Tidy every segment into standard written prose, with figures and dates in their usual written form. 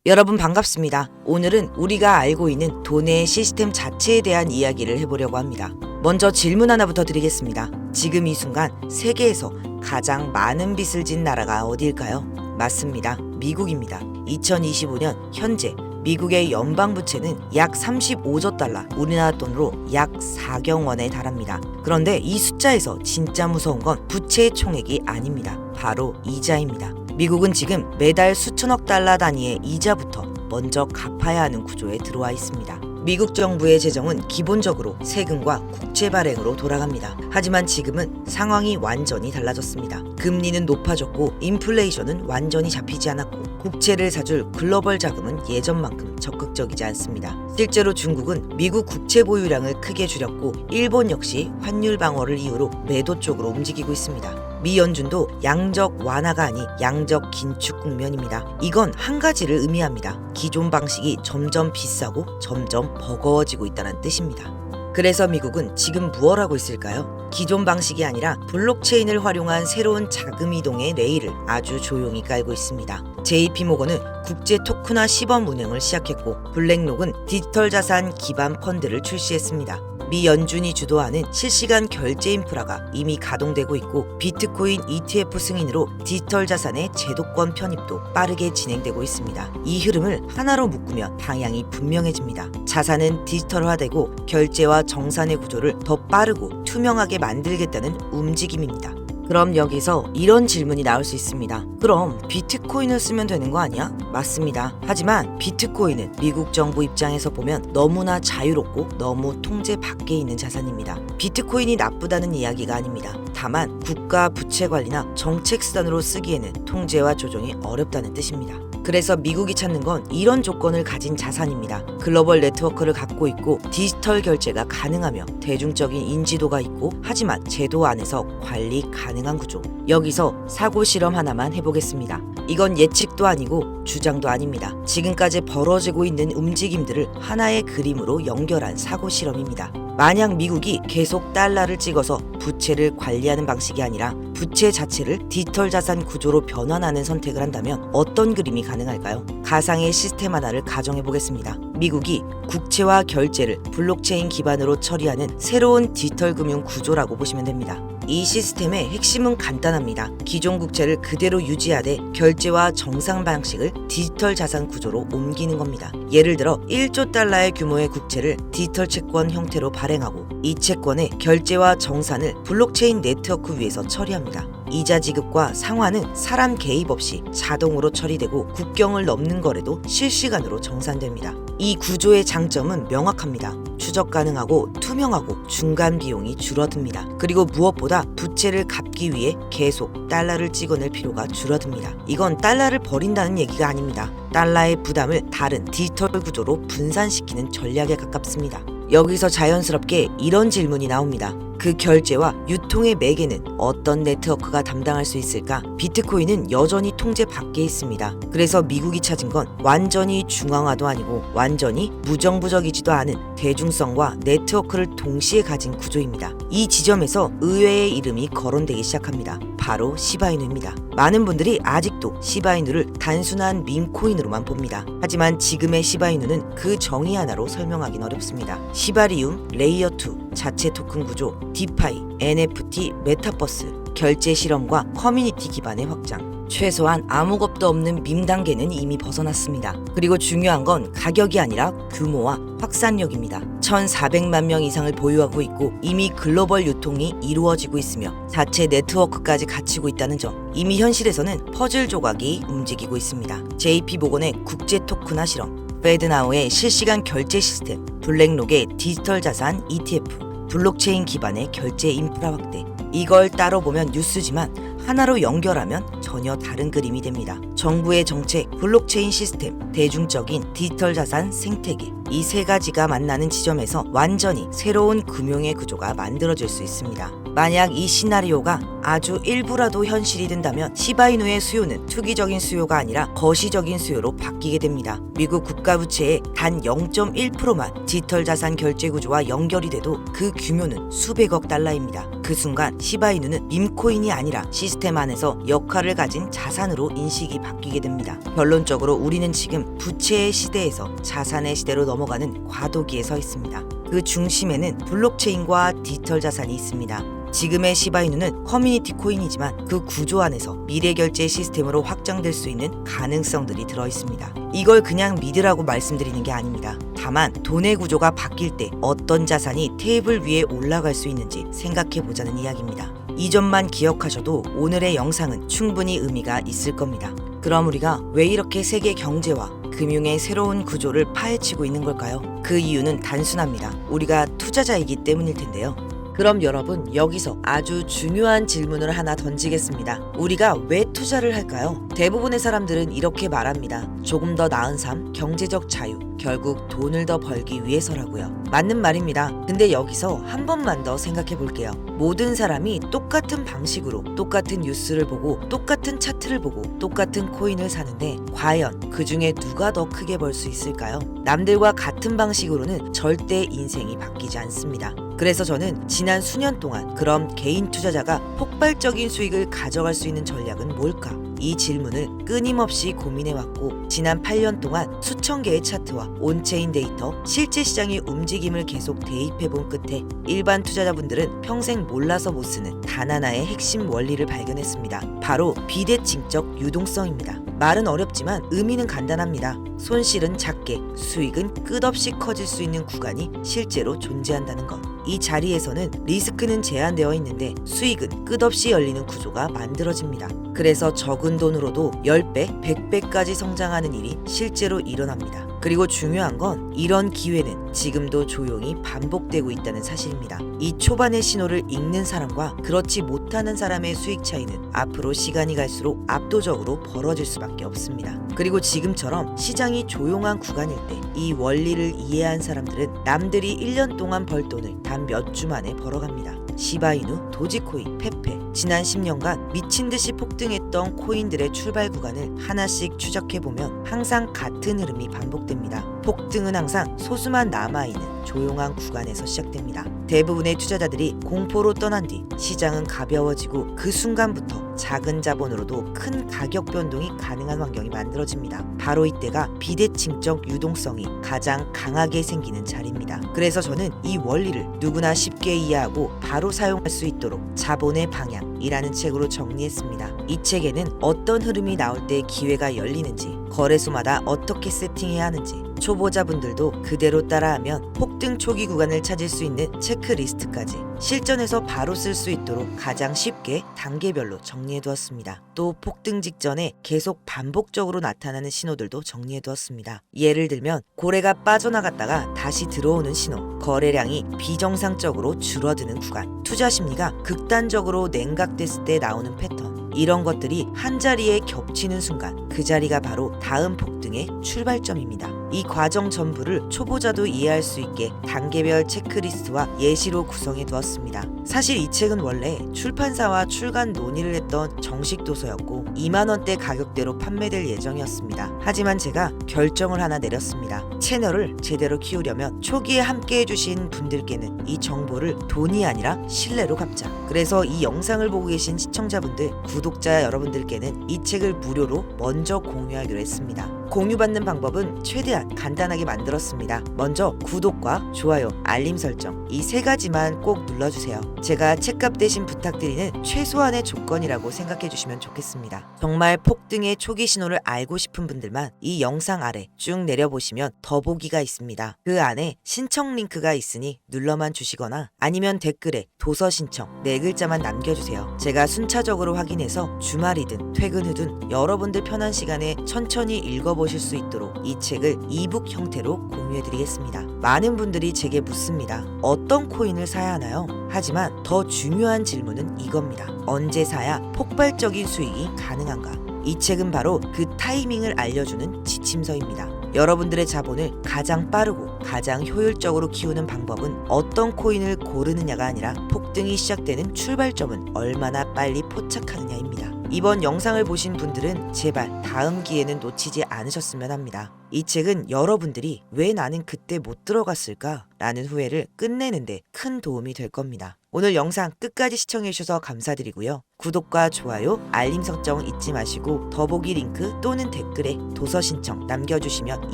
여러분 반갑습니다. 오늘은 우리가 알고 있는 돈의 시스템 자체에 대한 이야기를 해보려고 합니다. 먼저 질문 하나부터 드리겠습니다. 지금 이 순간 세계에서 가장 많은 빚을 진 나라가 어디일까요? 맞습니다. 미국입니다. 2025년 현재 미국의 연방부채는 약 35조 달러, 우리나라 돈으로 약 4경 원에 달합니다. 그런데 이 숫자에서 진짜 무서운 건 부채의 총액이 아닙니다. 바로 이자입니다. 미국은 지금 매달 수천억 달러 단위의 이자부터 먼저 갚아야 하는 구조에 들어와 있습니다. 미국 정부의 재정은 기본적으로 세금과 국채 발행으로 돌아갑니다. 하지만 지금은 상황이 완전히 달라졌습니다. 금리는 높아졌고 인플레이션은 완전히 잡히지 않았고 국채를 사줄 글로벌 자금은 예전만큼 적극적이지 않습니다. 실제로 중국은 미국 국채 보유량을 크게 줄였고 일본 역시 환율 방어를 이유로 매도 쪽으로 움직이고 있습니다. 미 연준도 양적 완화가 아닌 양적 긴축 국면입니다. 이건 한 가지를 의미합니다. 기존 방식이 점점 비싸고 점점 버거워지고 있다는 뜻입니다. 그래서 미국은 지금 무엇 하고 있을까요? 기존 방식이 아니라 블록체인을 활용한 새로운 자금 이동의 레일을 아주 조용히 깔고 있습니다. JP모건은 국제 토큰화 시범 운영을 시작했고 블랙록은 디지털 자산 기반 펀드를 출시했습니다. 미 연준이 주도하는 실시간 결제 인프라가 이미 가동되고 있고 비트코인 ETF 승인으로 디지털 자산의 제도권 편입도 빠르게 진행되고 있습니다. 이 흐름을 하나로 묶으면 방향이 분명해집니다. 자산은 디지털화되고 결제와 정산의 구조를 더 빠르고 투명하게 만들겠다는 움직임입니다. 그럼 여기서 이런 질문이 나올 수 있습니다. 그럼 비트코인을 쓰면 되는 거 아니야? 맞습니다. 하지만 비트코인은 미국 정부 입장에서 보면 너무나 자유롭고 너무 통제 밖에 있는 자산입니다. 비트코인이 나쁘다는 이야기가 아닙니다. 다만 국가 부채 관리나 정책 수단으로 쓰기에는 통제와 조정이 어렵다는 뜻입니다. 그래서 미국이 찾는 건 이런 조건을 가진 자산입니다. 글로벌 네트워크를 갖고 있고 디지털 결제가 가능하며 대중적인 인지도가 있고 하지만 제도 안에서 관리 가능한 구조. 여기서 사고 실험 하나만 해보겠습니다. 이건 예측도 아니고 주장도 아닙니다. 지금까지 벌어지고 있는 움직임들을 하나의 그림으로 연결한 사고 실험입니다. 만약 미국이 계속 달러를 찍어서 부채를 관리하는 방식이 아니라 부채 자체를 디지털 자산 구조로 변환하는 선택을 한다면 어떤 그림이 가능할까요? 가상의 시스템 하나를 가정해 보겠습니다. 미국이 국채와 결제를 블록체인 기반으로 처리하는 새로운 디지털 금융 구조라고 보시면 됩니다. 이 시스템의 핵심은 간단합니다. 기존 국채를 그대로 유지하되 결제와 정상 방식을 디지털 자산 구조로 옮기는 겁니다. 예를 들어 1조 달러의 규모의 국채를 디지털 채권 형태로 발행하고 이 채권의 결제와 정산을 블록체인 네트워크 위에서 처리합니다. 이자 지급과 상환은 사람 개입 없이 자동으로 처리되고 국경을 넘는 거래도 실시간으로 정산됩니다. 이 구조의 장점은 명확합니다. 추적 가능하고 투명하고 중간 비용이 줄어듭니다. 그리고 무엇보다 부채를 갚기 위해 계속 달러를 찍어낼 필요가 줄어듭니다. 이건 달러를 버린다는 얘기가 아닙니다. 달러의 부담을 다른 디지털 구조로 분산시키는 전략에 가깝습니다. 여기서 자연스럽게 이런 질문이 나옵니다. 그 결제와 유통의 매개는 어떤 네트워크가 담당할 수 있을까? 비트코인은 여전히 통제 밖에 있습니다. 그래서 미국이 찾은 건 완전히 중앙화도 아니고 완전히 무정부적이지도 않은 대중성과 네트워크를 동시에 가진 구조입니다. 이 지점에서 의외의 이름이 거론되기 시작합니다. 바로 시바이누입니다. 많은 분들이 아직도 시바이누를 단순한 밈코인으로만 봅니다. 하지만 지금의 시바이누는 그 정의 하나로 설명하긴 어렵습니다. 시바리움, 레이어2, 자체 토큰 구조, 디파이, NFT, 메타버스, 결제 실험과 커뮤니티 기반의 확장. 최소한 아무 겁도 없는 밈 단계는 이미 벗어났습니다. 그리고 중요한 건 가격이 아니라 규모와 확산력입니다. 1,400만 명 이상을 보유하고 있고 이미 글로벌 유통이 이루어지고 있으며 자체 네트워크까지 갖추고 있다는 점. 이미 현실에서는 퍼즐 조각이 움직이고 있습니다. JP모건의 국제 토큰화 실험, 페드나우의 실시간 결제 시스템, 블랙록의 디지털 자산 ETF, 블록체인 기반의 결제 인프라 확대. 이걸 따로 보면 뉴스지만 하나로 연결하면 전혀 다른 그림이 됩니다. 정부의 정책, 블록체인 시스템, 대중적인 디지털 자산 생태계. 이 세 가지가 만나는 지점에서 완전히 새로운 금융의 구조가 만들어질 수 있습니다. 만약 이 시나리오가 아주 일부라도 현실이 된다면 시바이누의 수요는 투기적인 수요가 아니라 거시적인 수요로 바뀌게 됩니다. 미국 국가부채의 단 0.1%만 디지털 자산 결제 구조와 연결이 돼도 그 규모는 수백억 달러입니다. 그 순간 시바이누는 밈코인이 아니라 시스템 안에서 역할을 가진 자산으로 인식이 바뀌게 됩니다. 결론적으로 우리는 지금 부채의 시대에서 자산의 시대로 넘어가는 과도기에 서 있습니다. 그 중심에는 블록체인과 디지털 자산이 있습니다. 지금의 시바이누는 커뮤니티 코인이지만 그 구조 안에서 미래 결제 시스템으로 확장될 수 있는 가능성들이 들어있습니다. 이걸 그냥 믿으라고 말씀드리는 게 아닙니다. 다만 돈의 구조가 바뀔 때 어떤 자산이 테이블 위에 올라갈 수 있는지 생각해 보자는 이야기입니다. 이 점만 기억하셔도 오늘의 영상은 충분히 의미가 있을 겁니다. 그럼 우리가 왜 이렇게 세계 경제와 금융의 새로운 구조를 파헤치고 있는 걸까요? 그 이유는 단순합니다. 우리가 투자자이기 때문일 텐데요. 그럼 여러분, 여기서 아주 중요한 질문을 하나 던지겠습니다. 우리가 왜 투자를 할까요? 대부분의 사람들은 이렇게 말합니다. 조금 더 나은 삶, 경제적 자유, 결국 돈을 더 벌기 위해서라고요. 맞는 말입니다. 근데 여기서 한 번만 더 생각해 볼게요. 모든 사람이 똑같은 방식으로 똑같은 뉴스를 보고 똑같은 차트를 보고 똑같은 코인을 사는데 과연 그 중에 누가 더 크게 벌 수 있을까요? 남들과 같은 방식으로는 절대 인생이 바뀌지 않습니다. 그래서 저는 지난 수년 동안 그럼 개인 투자자가 폭발적인 수익을 가져갈 수 있는 전략은 뭘까? 이 질문을 끊임없이 고민해왔고 지난 8년 동안 수천 개의 차트와 온체인 데이터, 실제 시장의 움직임을 계속 대입해본 끝에 일반 투자자분들은 평생 몰라서 못 쓰는 단 하나의 핵심 원리를 발견했습니다. 바로 비대칭적 유동성입니다. 말은 어렵지만 의미는 간단합니다. 손실은 작게, 수익은 끝없이 커질 수 있는 구간이 실제로 존재한다는 것. 이 자리에서는 리스크는 제한되어 있는데 수익은 끝없이 열리는 구조가 만들어집니다. 그래서 적은 돈으로도 10배, 100배까지 성장하는 일이 실제로 일어납니다. 그리고 중요한 건 이런 기회는 지금도 조용히 반복되고 있다는 사실입니다. 이 초반의 신호를 읽는 사람과 그렇지 못하는 사람의 수익 차이는 앞으로 시간이 갈수록 압도적으로 벌어질 수밖에 없습니다. 그리고 지금처럼 시장이 조용한 구간일 때 이 원리를 이해한 사람들은 남들이 1년 동안 벌 돈을 단 몇 주 만에 벌어갑니다. 시바이누, 도지코인, 페페, 지난 10년간 미친 듯이 폭등했던 코인들의 출발 구간을 하나씩 추적해보면 항상 같은 흐름이 반복됩니다. 폭등은 항상 소수만 남아있는 조용한 구간에서 시작됩니다. 대부분의 투자자들이 공포로 떠난 뒤 시장은 가벼워지고 그 순간부터 작은 자본으로도 큰 가격 변동이 가능한 환경이 만들어집니다. 바로 이때가 비대칭적 유동성이 가장 강하게 생기는 자리입니다. 그래서 저는 이 원리를 누구나 쉽게 이해하고 바로 사용할 수 있도록 자본의 방향이라는 책으로 정리했습니다. 이 책에는 어떤 흐름이 나올 때 기회가 열리는지, 거래소마다 어떻게 세팅해야 하는지, 초보자분들도 그대로 따라하면 폭등 초기 구간을 찾을 수 있는 체크리스트까지 실전에서 바로 쓸 수 있도록 가장 쉽게 단계별로 정리해두었습니다. 또 폭등 직전에 계속 반복적으로 나타나는 신호들도 정리해두었습니다. 예를 들면 고래가 빠져나갔다가 다시 들어오는 신호, 거래량이 비정상적으로 줄어드는 구간, 투자 심리가 극단적으로 냉각됐을 때 나오는 패턴, 이런 것들이 한자리에 겹치는 순간 그 자리가 바로 다음 폭등의 출발점입니다. 이 과정 전부를 초보자도 이해할 수 있게 단계별 체크리스트와 예시로 구성해 두었습니다. 사실 이 책은 원래 출판사와 출간 논의를 했던 정식 도서였고 2만 원대 가격대로 판매될 예정이었습니다. 하지만 제가 결정을 하나 내렸습니다. 채널을 제대로 키우려면 초기에 함께 해주신 분들께는 이 정보를 돈이 아니라 신뢰로 갚자. 그래서 이 영상을 보고 계신 시청자분들, 구독자 여러분들께는 이 책을 무료로 먼저 공유하기로 했습니다. 공유받는 방법은 최대한 간단하게 만들었습니다. 먼저 구독과 좋아요, 알림 설정 이 세 가지만 꼭 눌러주세요. 제가 책값 대신 부탁드리는 최소한의 조건이라고 생각해 주시면 좋겠습니다. 정말 폭등의 초기 신호를 알고 싶은 분들만 이 영상 아래 쭉 내려보시면 더보기가 있습니다. 그 안에 신청 링크가 있으니 눌러만 주시거나 아니면 댓글에 도서 신청 4글자만 남겨주세요. 제가 순차적으로 확인해서 주말이든 퇴근 후든 여러분들 편한 시간에 천천히 읽어보실 수 있도록 이 책을 이북 형태로 공유해드리겠습니다. 많은 분들이 제게 묻습니다. 어떤 코인을 사야 하나요? 하지만 더 중요한 질문은 이겁니다. 언제 사야 폭발적인 수익이 가능한가? 이 책은 바로 그 타이밍을 알려주는 지침서입니다. 여러분들의 자본을 가장 빠르고 가장 효율적으로 키우는 방법은 어떤 코인을 고르느냐가 아니라 폭등이 시작되는 출발점은 얼마나 빨리 포착하느냐입니다. 이번 영상을 보신 분들은 제발 다음 기회는 놓치지 않으셨으면 합니다. 이 책은 여러분들이 왜 나는 그때 못 들어갔을까? 라는 후회를 끝내는데 큰 도움이 될 겁니다. 오늘 영상 끝까지 시청해주셔서 감사드리고요. 구독과 좋아요, 알림 설정 잊지 마시고 더보기 링크 또는 댓글에 도서 신청 남겨주시면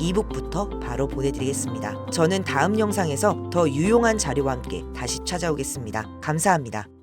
이북부터 바로 보내드리겠습니다. 저는 다음 영상에서 더 유용한 자료와 함께 다시 찾아오겠습니다. 감사합니다.